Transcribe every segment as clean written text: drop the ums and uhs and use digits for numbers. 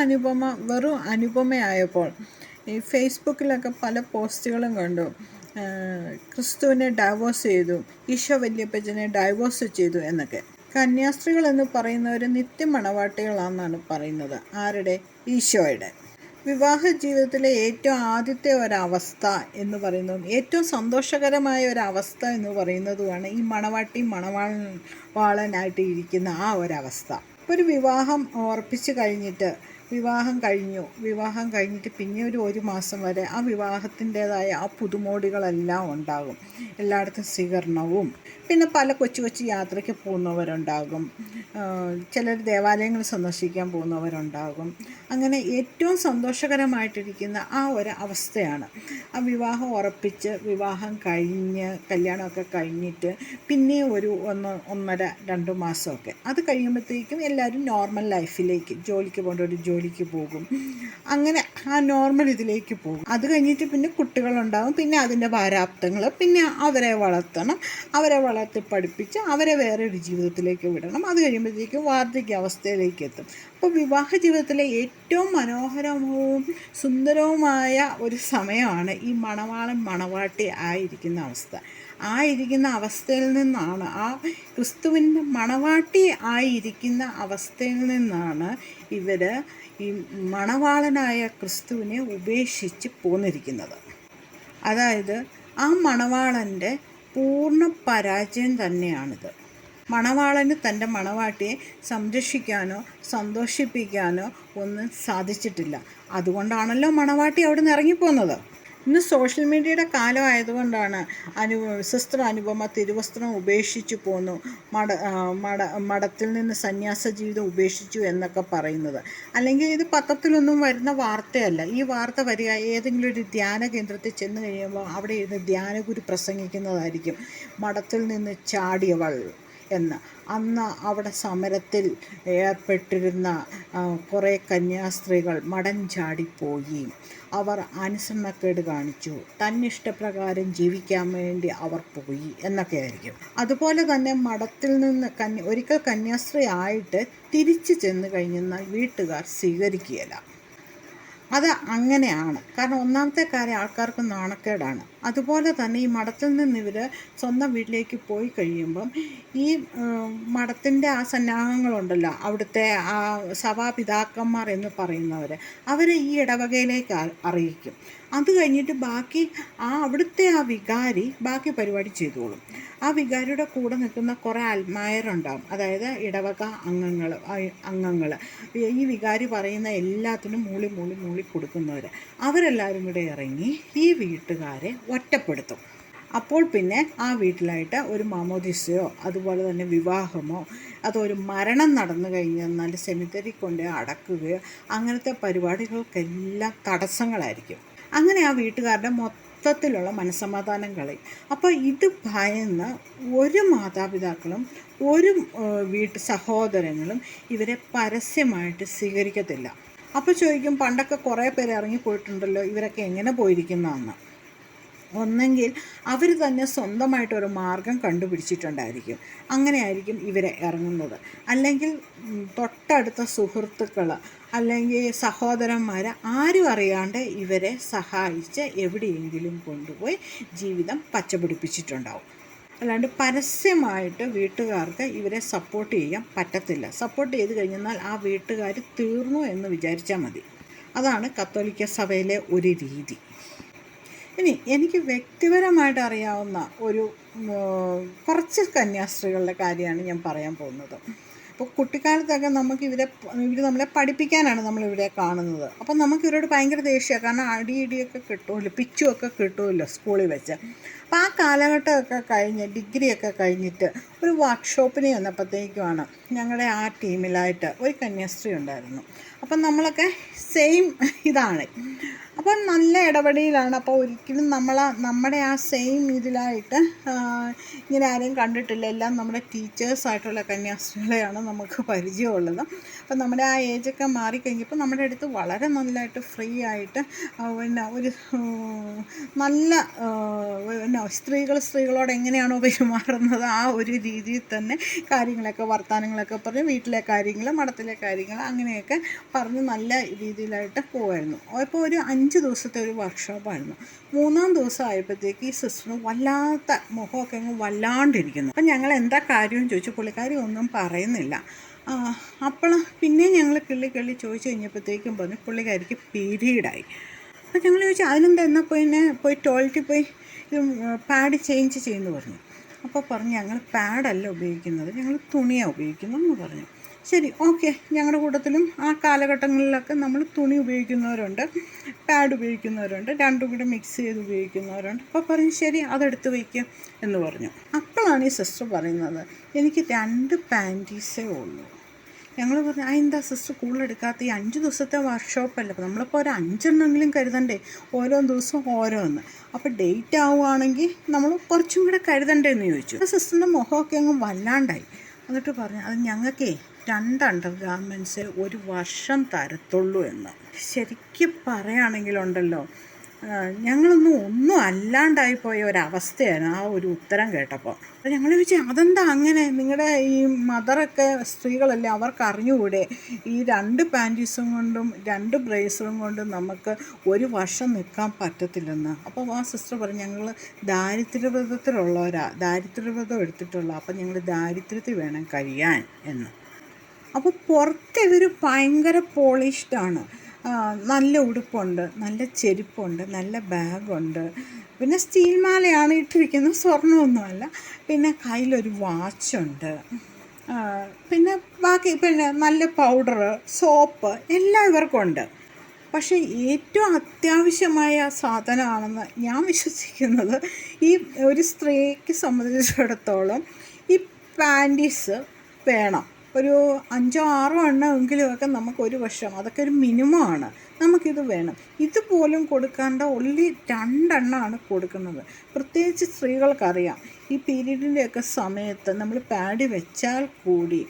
അനുപമ വെറും അനുപമയായപ്പോൾ ഈ ഫേസ്ബുക്കിലൊക്കെ പല പോസ്റ്റുകളും കണ്ടു. ക്രിസ്തുവിനെ ഡൈവോഴ്സ് ചെയ്തു, ഈശോ വല്യപ്പച്ചനെ ഡൈവോഴ്സ് ചെയ്തു എന്നൊക്കെ. കന്യാസ്ത്രീകൾ എന്ന് പറയുന്നവർ നിത്യമണവാട്ടികളാണെന്നാണ് പറയുന്നത്. ആരുടെ? ഈശോയുടെ. വിവാഹ ജീവിതത്തിലെ ഏറ്റവും ആദ്യത്തെ ഒരവസ്ഥ എന്ന് പറയുന്നതും ഏറ്റവും സന്തോഷകരമായ ഒരവസ്ഥ എന്ന് പറയുന്നതുമാണ് ഈ മണവാട്ടി മണവാളനായിട്ട് ഇരിക്കുന്ന ആ ഒരവസ്ഥ. ഇപ്പോൾ ഒരു വിവാഹം ഉറപ്പിച്ച് കഴിഞ്ഞിട്ട് വിവാഹം കഴിഞ്ഞിട്ട് പിന്നെ ഒരു മാസം വരെ ആ വിവാഹത്തിൻ്റേതായ ആ പുതുമോടികളെല്ലാം ഉണ്ടാകും. എല്ലായിടത്തും സ്വീകരണവും പിന്നെ പല കൊച്ചു കൊച്ചു യാത്രയ്ക്ക് പോകുന്നവരുണ്ടാകും, ചിലർ ദേവാലയങ്ങൾ സന്ദർശിക്കാൻ പോകുന്നവരുണ്ടാകും. അങ്ങനെ ഏറ്റവും സന്തോഷകരമായിട്ടിരിക്കുന്ന ആ ഒരു അവസ്ഥയാണ് ആ വിവാഹം ഉറപ്പിച്ച് വിവാഹം കഴിഞ്ഞ് കല്യാണമൊക്കെ കഴിഞ്ഞിട്ട് പിന്നെ ഒരു 1.5-2 മാസമൊക്കെ അത് കഴിയുമ്പോഴത്തേക്കും എല്ലാവരും നോർമൽ ലൈഫിലേക്ക്, ജോലിക്ക് പോകേണ്ടവർ ജോലിക്ക് പോകും. അങ്ങനെ ആ നോർമൽ ഇതിലേക്ക് പോകും. അത് കഴിഞ്ഞിട്ട് പിന്നെ കുട്ടികളുണ്ടാകും, പിന്നെ അതിൻ്റെ ഭാരാബ്ദങ്ങൾ, പിന്നെ അവരെ വളർത്തണം, അവരെ വളർത്തി പഠിപ്പിച്ച് അവരെ വേറെ ഒരു ജീവിതത്തിലേക്ക് വിടണം. അത് കഴിയുമ്പോഴത്തേക്കും വാർദ്ധക്യാവസ്ഥയിലേക്ക് എത്തും. അപ്പോൾ വിവാഹ ജീവിതത്തിലെ ഏറ്റവും മനോഹരവും സുന്ദരവുമായ ഒരു സമയമാണ് ഈ മണവാളൻ മണവാട്ടി ആയിരിക്കുന്ന അവസ്ഥ. ആയിരിക്കുന്ന അവസ്ഥയിൽ നിന്നാണ്, ആ ക്രിസ്തുവിൻ്റെ മണവാട്ടി ആയിരിക്കുന്ന അവസ്ഥയിൽ നിന്നാണ് ഇവർ ഈ മണവാളനായ ക്രിസ്തുവിനെ ഉപേക്ഷിച്ച് പോന്നിരിക്കുന്നത്. അതായത് ആ മണവാളൻ്റെ പൂർണ്ണ പരാജയം തന്നെയാണിത്. മണവാളന് തൻ്റെ മണവാട്ടിയെ സംരക്ഷിക്കാനോ സന്തോഷിപ്പിക്കാനോ ഒന്നും സാധിച്ചിട്ടില്ല. അതുകൊണ്ടാണല്ലോ മണവാട്ടി അവിടെ നിന്ന് ഇറങ്ങിപ്പോകുന്നത്. ഇന്ന് സോഷ്യൽ മീഡിയയുടെ കാലമായതുകൊണ്ടാണ് സിസ്റ്റർ അനുപമ തിരുവസ്ത്രം ഉപേക്ഷിച്ചു പോന്നു, മഠത്തിൽ നിന്ന് സന്യാസ ജീവിതം ഉപേക്ഷിച്ചു എന്നൊക്കെ പറയുന്നത്. അല്ലെങ്കിൽ ഇത് പത്രത്തിലൊന്നും വരുന്ന വാർത്തയല്ല. ഈ വാർത്ത വരിക ഏതെങ്കിലും ഒരു ധ്യാന കേന്ദ്രത്തിൽ ചെന്ന് കഴിയുമ്പോൾ അവിടെ ഇരുന്ന് ധ്യാനഗുരു പ്രസംഗിക്കുന്നതായിരിക്കും, മഠത്തിൽ നിന്ന് ചാടിയവൾ എന്ന്. അന്ന് അവിടെ സമരത്തിൽ ഏർപ്പെട്ടിരുന്ന കുറേ കന്യാസ്ത്രീകൾ മഠം ചാടിപ്പോയി, അവർ അനുസരണക്കേട് കാണിച്ചു, തന്നിഷ്ടപ്രകാരം ജീവിക്കാൻ വേണ്ടി അവർ പോയി എന്നൊക്കെ ആയിരിക്കും. അതുപോലെ തന്നെ മഠത്തിൽ നിന്ന് ഒരിക്കൽ കന്യാസ്ത്രീ ആയിട്ട് തിരിച്ചു ചെന്ന് കഴിഞ്ഞാൽ വീട്ടുകാർ സ്വീകരിക്കുകയില്ല. അത് അങ്ങനെയാണ്. കാരണം ഒന്നാമത്തെ കാര്യം ആൾക്കാർക്ക് നാണക്കേടാണ്. അതുപോലെ തന്നെ ഈ മഠത്തിൽ നിന്ന് ഇവർ സ്വന്തം വീട്ടിലേക്ക് പോയി കഴിയുമ്പം ഈ മഠത്തിൻ്റെ ആ സന്നാഹങ്ങളുണ്ടല്ലോ, അവിടുത്തെ ആ സഭാപിതാക്കന്മാർ എന്ന് പറയുന്നവർ, അവരെ ഈ ഇടവകയിലേക്ക് അറിയിക്കും. അത് കഴിഞ്ഞിട്ട് ബാക്കി അവിടുത്തെ ആ വികാരി ബാക്കി പരിപാടി ചെയ്തോളും. ആ വികാരിയുടെ കൂടെ നിൽക്കുന്ന കുറേ അൽമായരുണ്ടാകും, അതായത് ഇടവക അംഗങ്ങൾ ഈ വികാരി പറയുന്ന എല്ലാത്തിനും മൂളി കൊടുക്കുന്നവർ, അവരെല്ലാവരും കൂടെ ഇറങ്ങി ഈ വീട്ടുകാരെ ഒറ്റപ്പെടുത്തും. അപ്പോൾ പിന്നെ ആ വീട്ടിലായിട്ട് ഒരു മാമോദിസയോ അതുപോലെ തന്നെ വിവാഹമോ അതൊരു മരണം നടന്നു കഴിഞ്ഞെന്നാൽ സെമിത്തേരി കൊണ്ട് അടക്കുകയോ അങ്ങനത്തെ പരിപാടികൾക്കെല്ലാം തടസ്സങ്ങളായിരിക്കും. അങ്ങനെ ആ വീട്ടുകാരുടെ മൊത്തത്തിലുള്ള മനസ്സമാധാനം കളയും. അപ്പോൾ ഇത് ഭയന്ന് ഒരു മാതാപിതാക്കളും ഒരു സഹോദരങ്ങളും ഇവരെ പരസ്യമായിട്ട് സ്വീകരിക്കത്തില്ല. അപ്പോൾ ചോദിക്കും, പണ്ടൊക്കെ കുറേ പേര് ഇറങ്ങിപ്പോയിട്ടുണ്ടല്ലോ, ഇവരൊക്കെ എങ്ങനെ പോയിരിക്കുന്നതെന്ന്. ഒന്നെങ്കിൽ അവർ തന്നെ സ്വന്തമായിട്ടൊരു മാർഗം കണ്ടുപിടിച്ചിട്ടുണ്ടായിരിക്കും, അങ്ങനെയായിരിക്കും ഇവരെ ഇറങ്ങുന്നത്. അല്ലെങ്കിൽ തൊട്ടടുത്ത സുഹൃത്തുക്കൾ അല്ലെങ്കിൽ സഹോദരന്മാർ ആരും അറിയാണ്ട് ഇവരെ സഹായിച്ച് എവിടെയെങ്കിലും കൊണ്ടുപോയി ജീവിതം പച്ചപിടിപ്പിച്ചിട്ടുണ്ടാവും. അല്ലാണ്ട് പരസ്യമായിട്ട് വീട്ടുകാർക്ക് ഇവരെ സപ്പോർട്ട് ചെയ്യാൻ പറ്റത്തില്ല. സപ്പോർട്ട് ചെയ്ത് കഴിഞ്ഞാൽ ആ വീട്ടുകാർ തീർന്നു എന്ന് വിചാരിച്ചാൽ മതി. അതാണ് കത്തോലിക്ക സഭയിലെ ഒരു രീതി. ഇനി എനിക്ക് വ്യക്തിപരമായിട്ട് അറിയാവുന്ന കുറച്ച് കന്യാസ്ത്രീകളുടെ കാര്യമാണ് ഞാൻ പറയാൻ പോകുന്നത്. അപ്പോൾ കുട്ടിക്കാലത്തൊക്കെ ഇവർ നമ്മളെ പഠിപ്പിക്കാനാണ് നമ്മളിവിടെ കാണുന്നത്. അപ്പം നമുക്ക് ഇവരോട് ഭയങ്കര ദേഷ്യമാണ്, കാരണം അടിയൊക്കെ കിട്ടുമല്ലോ, പിച്ചുമൊക്കെ കിട്ടുമല്ലോ സ്കൂളിൽ വെച്ച്. അപ്പോൾ ആ കാലഘട്ടമൊക്കെ കഴിഞ്ഞ് ഡിഗ്രിയൊക്കെ കഴിഞ്ഞിട്ട് ഒരു വർക്ക്ഷോപ്പിന് ചെന്നപ്പോഴത്തേക്കുമാണ് ഞങ്ങളുടെ ആ ടീമിലായിട്ട് ഒരു കന്യാസ്ത്രീ ഉണ്ടായിരുന്നു. അപ്പം നമ്മളൊക്കെ സെയിം ഇതാണ്, അപ്പം നല്ല ഇടപെടലാണ്. അപ്പോൾ ഒരിക്കലും നമ്മുടെ ആ സെയിം ഇതിലായിട്ട് ഇങ്ങനെ ആരെയും കണ്ടിട്ടില്ല. എല്ലാം നമ്മുടെ ടീച്ചേഴ്സായിട്ടുള്ള കന്യാസ്ത്രീകളെയാണ് നമുക്ക് പരിചയമുള്ളത്. അപ്പം നമ്മുടെ ആ ഏജൊക്കെ മാറിക്കഴിഞ്ഞപ്പോൾ നമ്മുടെ അടുത്ത് വളരെ നല്ലതായിട്ട് ഫ്രീ ആയിട്ട് പിന്നെ ഒരു നല്ല സ്ത്രീകളോട് എങ്ങനെയാണോ പെരുമാറുന്നത് ആ ഒരു രീതിയിൽ തന്നെ കാര്യങ്ങളൊക്കെ വർത്തമാനങ്ങളൊക്കെ പറഞ്ഞ് വീട്ടിലെ കാര്യങ്ങൾ മഠത്തിലെ കാര്യങ്ങൾ അങ്ങനെയൊക്കെ പറഞ്ഞ് നല്ല രീതിയിലായിട്ട് പോകുമായിരുന്നു. അപ്പോൾ ഒരു 5 ദിവസത്തെ ഒരു വർക്ക്ഷോപ്പായിരുന്നു. 3-ാം ദിവസം ആയപ്പോഴത്തേക്ക് ഈ സിസ്റ്റർ വല്ലാത്ത മുഖമൊക്കെ അങ്ങ് വല്ലാണ്ടിരിക്കുന്നു. അപ്പം ഞങ്ങൾ എന്താ കാര്യമെന്ന് ചോദിച്ചു. പുള്ളിക്കാരി ഒന്നും പറയുന്നില്ല. അപ്പോൾ പിന്നെ ഞങ്ങൾ കിള്ളി ചോദിച്ചു കഴിഞ്ഞപ്പോഴത്തേക്കും പറഞ്ഞു പുള്ളിക്കാരിക്ക് പീരീഡായി. അപ്പോൾ ഞങ്ങൾ ചോദിച്ചു അതിനെന്താ, എന്നാൽ പോയി ടോയ്ലറ്റിൽ പോയി പാഡ് ചേഞ്ച് ചെയ്യുമെന്ന് പറഞ്ഞു. അപ്പോൾ പറഞ്ഞു ഞങ്ങൾ പാഡല്ല ഉപയോഗിക്കുന്നത്, ഞങ്ങൾ തുണിയാണ് ഉപയോഗിക്കുന്നതെന്ന് പറഞ്ഞു. ശരി, ഓക്കെ. ഞങ്ങളുടെ കൂട്ടത്തിലും ആ കാലഘട്ടങ്ങളിലൊക്കെ നമ്മൾ തുണി ഉപയോഗിക്കുന്നവരുണ്ട്, പാഡ് ഉപയോഗിക്കുന്നവരുണ്ട്, രണ്ടും കൂടെ മിക്സ് ചെയ്ത് ഉപയോഗിക്കുന്നവരുണ്ട്. അപ്പോൾ പറഞ്ഞു ശരി അതെടുത്ത് വയ്ക്കുക എന്ന് പറഞ്ഞു. അപ്പോഴാണ് ഈ സിസ്റ്റർ പറയുന്നത് എനിക്ക് 2 പാൻറ്റീസേ ഉള്ളൂ. ഞങ്ങൾ പറഞ്ഞു എന്താ സിസ്റ്റർ കൂടുതലെടുക്കാത്ത, ഈ 5 ദിവസത്തെ വർക്ക്ഷോപ്പല്ലേ, അപ്പോൾ നമ്മളിപ്പോൾ ഒരു 5 എണ്ണമെങ്കിലും കരുതണ്ടേ, ഓരോ ദിവസവും ഓരോന്ന്. അപ്പോൾ ഡേറ്റ് ആവുകയാണെങ്കിൽ നമ്മൾ കുറച്ചും കൂടെ കരുതണ്ടേ എന്ന് ചോദിച്ചു. അപ്പോൾ സിസ്റ്ററിൻ്റെ മുഖമൊക്കെ അങ്ങ് വല്ലാണ്ടായി. എന്നിട്ട് പറഞ്ഞു അത് ഞങ്ങൾക്കേ 2 അണ്ടർ ഗാർമെൻറ്റ്സ് ഒരു വർഷം തരത്തുള്ളൂ എന്ന്. ശരിക്കും പറയുകയാണെങ്കിലുണ്ടല്ലോ ഒന്നും അല്ലാണ്ടായിപ്പോയ ഒരവസ്ഥയാണ് ആ ഒരു ഉത്തരം കേട്ടപ്പോൾ. അപ്പോൾ ഞങ്ങൾ ചോദിച്ചു അതെന്താ അങ്ങനെ, നിങ്ങളുടെ ഈ മദറൊക്കെ സ്ത്രീകളല്ലേ, അവർക്ക് അറിഞ്ഞുകൂടെ ഈ 2 പാൻറ്റീസും കൊണ്ടും 2 ബ്രേസറും കൊണ്ടും നമുക്ക് ഒരു വർഷം നിൽക്കാൻ പറ്റത്തില്ലെന്ന്. അപ്പോൾ ആ സിസ്റ്റർ പറഞ്ഞു ഞങ്ങൾ ദാരിദ്ര്യവ്രതം എടുത്തിട്ടുള്ള, അപ്പം ഞങ്ങൾ ദാരിദ്ര്യത്തിൽ വേണം കഴിയാൻ എന്ന്. അപ്പോൾ പുറത്ത് ഇവർ ഭയങ്കര പോളിഷ്ഡാണ്, നല്ല ഉടുപ്പുണ്ട്, നല്ല ചെരുപ്പുണ്ട്, നല്ല ബാഗുണ്ട്, പിന്നെ സ്റ്റീൽ മാലയാണ് ഇട്ടിരിക്കുന്നത്, സ്വർണ്ണമൊന്നുമല്ല, പിന്നെ കയ്യിലൊരു വാച്ചുണ്ട്, പിന്നെ പിന്നെ നല്ല പൗഡർ, സോപ്പ് എല്ലാം ഇവർക്കുണ്ട്. പക്ഷേ ഏറ്റവും അത്യാവശ്യമായ സാധനമാണെന്ന് ഞാൻ വിശ്വസിക്കുന്നത് ഈ ഒരു സ്ത്രീക്ക് സംബന്ധിച്ചിടത്തോളം ഈ പാൻറ്റീസ് വേണം. ഒരു 5-6 എണ്ണമെങ്കിലുമൊക്കെ നമുക്ക് ഒരു വർഷം, അതൊക്കെ ഒരു മിനിമമാണ്, നമുക്കിത് വേണം. ഇതുപോലും കൊടുക്കാണ്ട് ഒൺലി 2 എണ്ണമാണ് കൊടുക്കുന്നത്. പ്രത്യേകിച്ച് സ്ത്രീകൾക്കറിയാം ഈ പീരീഡിൻ്റെയൊക്കെ സമയത്ത് നമ്മൾ പാഡ് വെച്ചാൽ കൂടി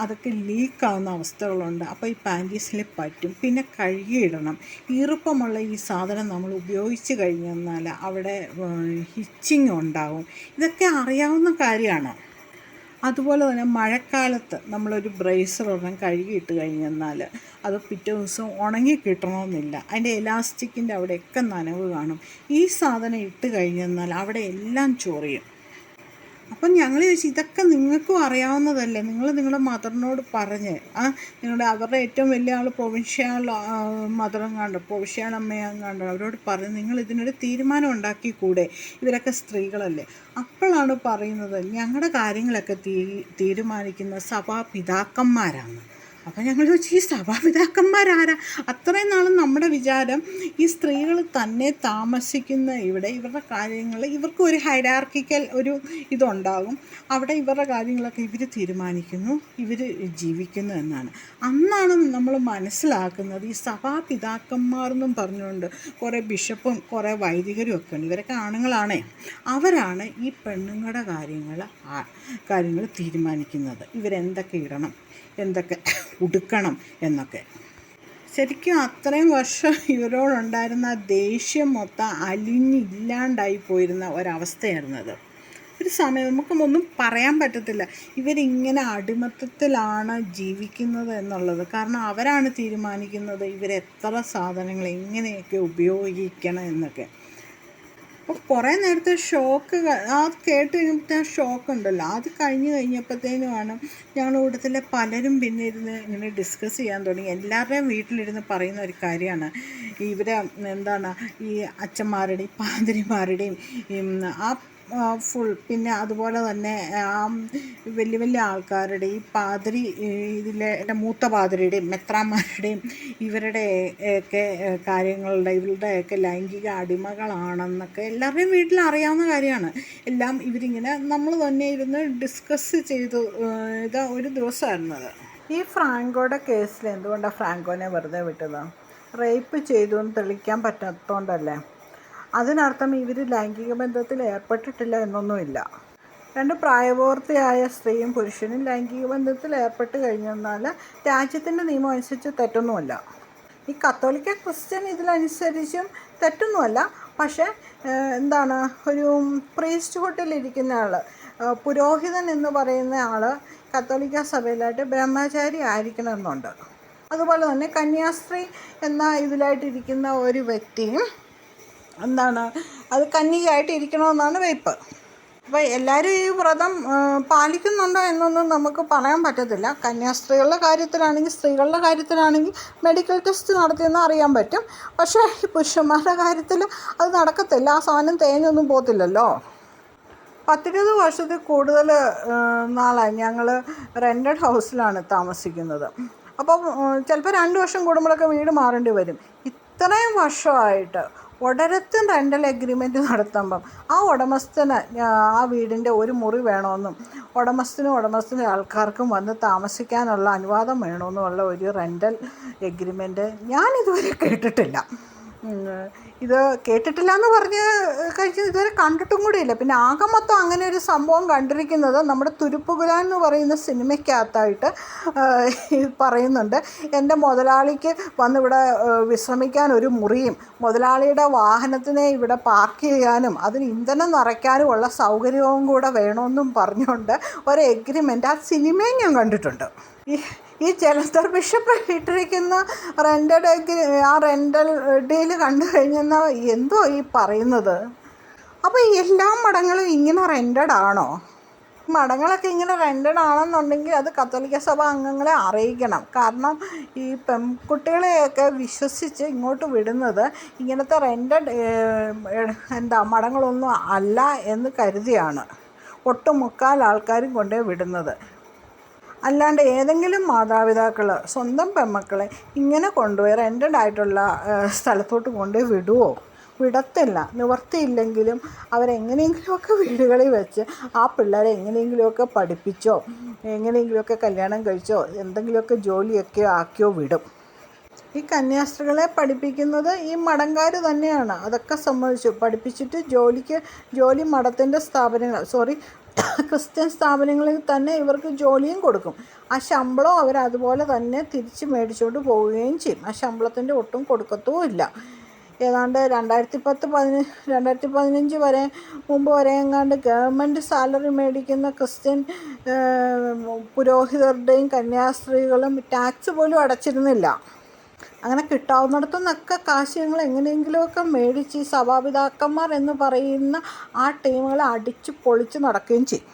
അതൊക്കെ ലീക്കാവുന്ന അവസ്ഥകളുണ്ട്. അപ്പോൾ ഈ പാൻറ്റീസിൽ പറ്റും, പിന്നെ കഴുകിയിടണം. ഈർപ്പമുള്ള ഈ സാധനം നമ്മൾ ഉപയോഗിച്ച് കഴിഞ്ഞെന്നാൽ അവിടെ ഹിച്ചിങ് ഉണ്ടാവും. ഇതൊക്കെ അറിയാവുന്ന കാര്യമാണ്. അതുപോലെ തന്നെ മഴക്കാലത്ത് നമ്മളൊരു ബ്രേസർ ഒരെണ്ണം കഴുകിയിട്ട് കഴിഞ്ഞെന്നാൽ അത് പിറ്റേ ദിവസം ഉണങ്ങി കിട്ടണമെന്നില്ല, അതിൻ്റെ എലാസ്റ്റിക്കിൻ്റെ അവിടെയൊക്കെ നനവ് കാണും. ഈ സാധനം ഇട്ട് കഴിഞ്ഞെന്നാൽ അവിടെ എല്ലാം ചൊറിയും. അപ്പം ഞങ്ങൾ ചോദിച്ചു ഇതൊക്കെ നിങ്ങൾക്കും അറിയാവുന്നതല്ലേ, നിങ്ങൾ നിങ്ങളുടെ മദറിനോട് പറഞ്ഞ് അവരുടെ ഏറ്റവും വലിയ ആൾ പ്രൊവിൻഷ്യൽ മദറെങ്ങാണ്ട്, പ്രൊവിൻഷ്യൽ അമ്മയെങ്ങാണ്ട് അവരോട് പറഞ്ഞ് നിങ്ങൾ ഇതിനൊരു തീരുമാനം ഉണ്ടാക്കിക്കൂടെ, ഇവരൊക്കെ സ്ത്രീകളല്ലേ. അപ്പോഴാണ് പറയുന്നത് ഞങ്ങളുടെ കാര്യങ്ങളൊക്കെ തീരുമാനിക്കുന്ന സഭാപിതാക്കന്മാരാണ്. അപ്പോൾ ഞങ്ങൾ ചോദിച്ചു ഈ സഭാപിതാക്കന്മാരാരാ? അത്രയും നാളും നമ്മുടെ വിചാരം ഈ സ്ത്രീകൾ തന്നെ താമസിക്കുന്ന ഇവിടെ ഇവരുടെ കാര്യങ്ങൾ ഇവർക്ക് ഒരു ഹൈറാർക്കിക്കൽ ഒരു ഇതുണ്ടാകും, അവിടെ ഇവരുടെ കാര്യങ്ങളൊക്കെ ഇവർ തീരുമാനിക്കുന്നു, ഇവർ ജീവിക്കുന്നു എന്നാണ്. അന്നാണ് നമ്മൾ മനസ്സിലാക്കുന്നത് ഈ സഭാപിതാക്കന്മാരെന്നും പറഞ്ഞുകൊണ്ട് കുറേ ബിഷപ്പും കുറേ വൈദികരും ഒക്കെ ഉണ്ട്, ഇവരൊക്കെ ആണുങ്ങളാണേ, അവരാണ് ഈ പെണ്ണുങ്ങളുടെ കാര്യങ്ങൾ തീരുമാനിക്കുന്നത്. ഇവരെന്തൊക്കെ ഇടണം, എന്തൊക്കെ ഉടുക്കണം എന്നൊക്കെ. ശരിക്കും അത്രയും വർഷം ഇവരോടുണ്ടായിരുന്ന ദേഷ്യം മൊത്തം അലിഞ്ഞില്ലാണ്ടായി പോയിരുന്ന ഒരവസ്ഥയായിരുന്നത്. ഒരു സമയം നമുക്കൊന്നും പറയാൻ പറ്റത്തില്ല ഇവരിങ്ങനെ അടിമത്തത്തിലാണ് ജീവിക്കുന്നത് എന്നുള്ളത്. കാരണം അവരാണ് തീരുമാനിക്കുന്നത് ഇവരെത്ര സാധനങ്ങൾ എങ്ങനെയൊക്കെ ഉപയോഗിക്കണം എന്നൊക്കെ. അപ്പോൾ കുറേ നേരത്തെ ഷോക്ക് കേട്ട് കഴിഞ്ഞപ്പോഴത്തെ ഷോക്ക് ഉണ്ടല്ലോ, അത് കഴിഞ്ഞപ്പോഴത്തേനുമാണ് ഞങ്ങളുടെ കൂട്ടത്തിലെ പലരും പിന്നെ ഇരുന്ന് ഇങ്ങനെ ഡിസ്കസ് ചെയ്യാൻ തുടങ്ങി. എല്ലാവരുടെയും വീട്ടിലിരുന്ന് പറയുന്ന ഒരു കാര്യമാണ് ഇവരെ ഈ അച്ഛന്മാരുടെയും പാതിരിമാരുടെയും പിന്നെ അതുപോലെ തന്നെ വലിയ വലിയ ആൾക്കാരുടെ ഈ പാതിരി ഇതിലെ മൂത്ത പാതിരിയുടെയും മെത്രാന്മാരുടെയും ഇവരുടെയൊക്കെ ഇവരുടെയൊക്കെ ലൈംഗിക അടിമകളാണെന്നൊക്കെ എല്ലാവരുടെയും വീട്ടിൽ അറിയാവുന്ന കാര്യമാണ്. എല്ലാം ഇവരിങ്ങനെ നമ്മൾ തന്നെ ഇരുന്ന് ഡിസ്കസ് ചെയ്തു. ഇത് ഒരു ദിവസമായിരുന്നത്. ഈ ഫ്രാങ്കോയുടെ കേസിൽ എന്തുകൊണ്ടാണ് ഫ്രാങ്കോനെ വെറുതെ വിട്ടത്? റേപ്പ് ചെയ്തു എന്ന് തെളിയിക്കാൻ പറ്റാത്തതുകൊണ്ടല്ലേ? അതിനർത്ഥം ഇവർ ലൈംഗിക ബന്ധത്തിൽ ഏർപ്പെട്ടിട്ടില്ല എന്നൊന്നുമില്ല. 2 പ്രായപൂർത്തിയായ സ്ത്രീയും പുരുഷനും ലൈംഗിക ബന്ധത്തിൽ ഏർപ്പെട്ട് കഴിഞ്ഞെന്നാൽ രാജ്യത്തിൻ്റെ നിയമം അനുസരിച്ച് തെറ്റൊന്നുമല്ല. ഈ കത്തോലിക്ക ക്രിസ്ത്യൻ ഇതിലനുസരിച്ചും തെറ്റൊന്നുമല്ല. പക്ഷേ ഒരു പ്രീസ്റ്റ്ഹുഡിലിരിക്കുന്ന ആൾ പുരോഹിതൻ എന്ന് പറയുന്ന ആൾ കത്തോലിക്ക സഭയിലായിട്ട് ബ്രഹ്മചാരി ആയിരിക്കണമെന്നുണ്ട്. അതുപോലെ തന്നെ കന്യാസ്ത്രീ എന്ന ഇതിലായിട്ടിരിക്കുന്ന ഒരു വ്യക്തിയും അത് കന്യകയായിട്ട് ഇരിക്കണമെന്നാണ് വെയ്പ്പ്. അപ്പോൾ എല്ലാവരും ഈ വ്രതം പാലിക്കുന്നുണ്ടോ എന്നൊന്നും നമുക്ക് പറയാൻ പറ്റത്തില്ല. കന്യാസ്ത്രീകളുടെ കാര്യത്തിലാണെങ്കിൽ, സ്ത്രീകളുടെ കാര്യത്തിലാണെങ്കിൽ മെഡിക്കൽ ടെസ്റ്റ് നടത്തിയെന്ന് അറിയാൻ പറ്റും. പക്ഷേ ഈ പുരുഷന്മാരുടെ കാര്യത്തിൽ അത് നടക്കത്തില്ല. ആ സാധനം തേഞ്ഞൊന്നും പോകത്തില്ലല്ലോ. 10-20 വർഷത്തിൽ കൂടുതൽ നാളായി ഞങ്ങൾ റെൻറ്റഡ് ഹൗസിലാണ് താമസിക്കുന്നത്. അപ്പം ചിലപ്പോൾ 2 വർഷം കൂടുമ്പോഴൊക്കെ വീട് മാറേണ്ടി വരും. ഇത്രയും വർഷമായിട്ട് ഒരിടത്തും റെൻ്റൽ എഗ്രിമെൻറ്റ് നടത്തുമ്പം ആ ഉടമസ്ഥന് ആ വീടിൻ്റെ ഒരു മുറി വേണമെന്നും ഉടമസ്ഥനും ആൾക്കാർക്കും വന്ന് താമസിക്കാനുള്ള അനുവാദം വേണമെന്നുമുള്ള ഒരു റെൻ്റൽ എഗ്രിമെൻറ്റ് ഞാനിതുവരെ കേട്ടിട്ടില്ല. ഇത് കേട്ടിട്ടില്ല എന്ന് പറഞ്ഞ് കഴിച്ച് ഇതുവരെ കണ്ടിട്ടും കൂടിയില്ല. പിന്നെ ആകെ മൊത്തം അങ്ങനെ ഒരു സംഭവം കണ്ടിരിക്കുന്നത് നമ്മുടെ തുരുപ്പുകുലാൻ എന്ന് പറയുന്ന സിനിമയ്ക്കകത്തായിട്ട് പറയുന്നുണ്ട്. എൻ്റെ മുതലാളിക്ക് വന്നിവിടെ വിശ്രമിക്കാൻ ഒരു മുറിയും മുതലാളിയുടെ വാഹനത്തിനെ ഇവിടെ പാർക്ക് ചെയ്യാനും അതിന് ഇന്ധനം നിറയ്ക്കാനുമുള്ള സൗകര്യവും കൂടെ വേണമെന്നും പറഞ്ഞുകൊണ്ട് ഒരു എഗ്രിമെൻ്റ് ആ സിനിമയും ഞാൻ കണ്ടിട്ടുണ്ട്. ഈ ജലന്ധർ ബിഷപ്പ് ഇട്ടിരിക്കുന്ന റെൻ്റൽ ഡീല് കണ്ടു കഴിഞ്ഞെന്നാൽ എന്തോ ഈ പറയുന്നത്. അപ്പോൾ എല്ലാ മഠങ്ങളും ഇങ്ങനെ റെൻ്റഡ് ആണോ? മഠങ്ങളൊക്കെ ഇങ്ങനെ റെൻ്റഡ് ആണെന്നുണ്ടെങ്കിൽ അത് കത്തോലിക്ക സഭ അംഗങ്ങളെ അറിയിക്കണം. കാരണം ഈ പെൺകുട്ടികളെയൊക്കെ വിശ്വസിച്ച് ഇങ്ങോട്ട് വിടുന്നത് ഇങ്ങനത്തെ റെൻ്റഡ് മഠങ്ങളൊന്നും അല്ല എന്ന് കരുതിയാണ് ഒട്ടുമുക്കാൽ ആൾക്കാരും കൊണ്ടേ വിടുന്നത്. അല്ലാണ്ട് ഏതെങ്കിലും മാതാപിതാക്കൾ സ്വന്തം പെൺമക്കളെ ഇങ്ങനെ കൊണ്ടുപോയി റെൻ്റഡ് ആയിട്ടുള്ള സ്ഥലത്തോട്ട് കൊണ്ടുപോയി വിടുമോ? വിടത്തില്ല. നിവർത്തിയില്ലെങ്കിലും അവരെങ്ങനെയെങ്കിലുമൊക്കെ വീടുകളിൽ വെച്ച് ആ പിള്ളേരെ എങ്ങനെയെങ്കിലുമൊക്കെ പഠിപ്പിച്ചോ എങ്ങനെയെങ്കിലുമൊക്കെ കല്യാണം കഴിച്ചോ എന്തെങ്കിലുമൊക്കെ ജോലിയൊക്കെ ആക്കിയോ വിടും. ഈ കന്യാസ്ത്രീകളെ പഠിപ്പിക്കുന്നത് ഈ മഠംകാർ തന്നെയാണ്. അതൊക്കെ സമ്മതിച്ചു. പഠിപ്പിച്ചിട്ട് ജോലി മഠത്തിൻ്റെ ക്രിസ്ത്യൻ സ്ഥാപനങ്ങളിൽ തന്നെ ഇവർക്ക് ജോലിയും കൊടുക്കും. ആ ശമ്പളം അവരതുപോലെ തന്നെ തിരിച്ച് മേടിച്ചുകൊണ്ട് പോവുകയും ചെയ്യും. ആ ശമ്പളത്തിൻ്റെ ഒട്ടും കൊടുക്കത്തുമില്ല. ഏതാണ്ട് 2015 മുമ്പ് വരെ എങ്ങാണ്ട് ഗവൺമെൻറ് സാലറി മേടിക്കുന്ന ക്രിസ്ത്യൻ പുരോഹിതരുടെയും കന്യാസ്ത്രീകളും ടാക്സ് പോലും അടച്ചിരുന്നില്ല. അങ്ങനെ കിട്ടാവുന്നിടത്തുനിന്നൊക്കെ കാശ് ഞങ്ങൾ എങ്ങനെയെങ്കിലുമൊക്കെ മേടിച്ച് സഭാപിതാക്കന്മാർ എന്ന് പറയുന്ന ആ ടീമുകളെ അടിച്ച് പൊളിച്ച് നടക്കുകയും ചെയ്യും.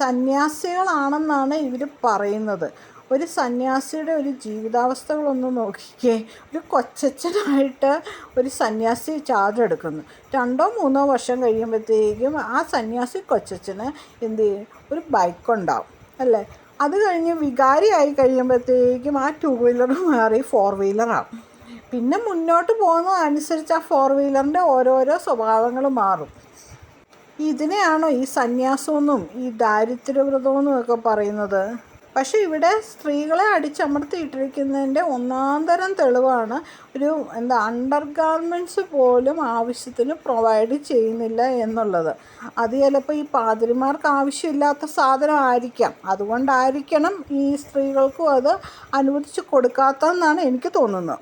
സന്യാസികളാണെന്നാണ് ഇവർ പറയുന്നത്. ഒരു സന്യാസിയുടെ ഒരു ജീവിതാവസ്ഥകളൊന്ന് നോക്കിക്കേ. ഒരു കൊച്ചച്ഛനായിട്ട് ഒരു സന്യാസി ചാർജ് എടുക്കുന്നു. 2-3 വർഷം കഴിയുമ്പോഴത്തേക്കും ആ സന്യാസി കൊച്ചച്ഛന് എന്ത് ചെയ്യും? ഒരു ബൈക്കുണ്ടാവും അല്ലേ? അത് കഴിഞ്ഞ് വികാരിയായി കഴിയുമ്പോഴത്തേക്കും ആ 2 വീലർ മാറി 4 വീലറാവും. പിന്നെ മുന്നോട്ട് പോകുന്നതനുസരിച്ച് ആ 4 വീലറിൻ്റെ ഓരോരോ സ്വഭാവങ്ങൾ മാറും. ഇതിനെയാണോ ഈ സന്യാസമെന്നും ഈ ദാരിദ്ര്യവ്രതമെന്നും ഒക്കെ പറയുന്നത്? പക്ഷേ ഇവിടെ സ്ത്രീകളെ അടിച്ചമർത്തിയിട്ടിരിക്കുന്നതിൻ്റെ ഒന്നാന്തരം തെളിവാണ് ഒരു അണ്ടർ ഗാർമെൻറ്റ്സ് പോലും ആവശ്യത്തിന് പ്രൊവൈഡ് ചെയ്യുന്നില്ല എന്നുള്ളത്. അത് ചിലപ്പോൾ ഈ പാതിരിമാർക്ക് ആവശ്യമില്ലാത്ത സാധനമായിരിക്കാം. അതുകൊണ്ടായിരിക്കണം ഈ സ്ത്രീകൾക്കും അത് അനുവദിച്ച് കൊടുക്കാത്തതെന്നാണ് എനിക്ക് തോന്നുന്നത്.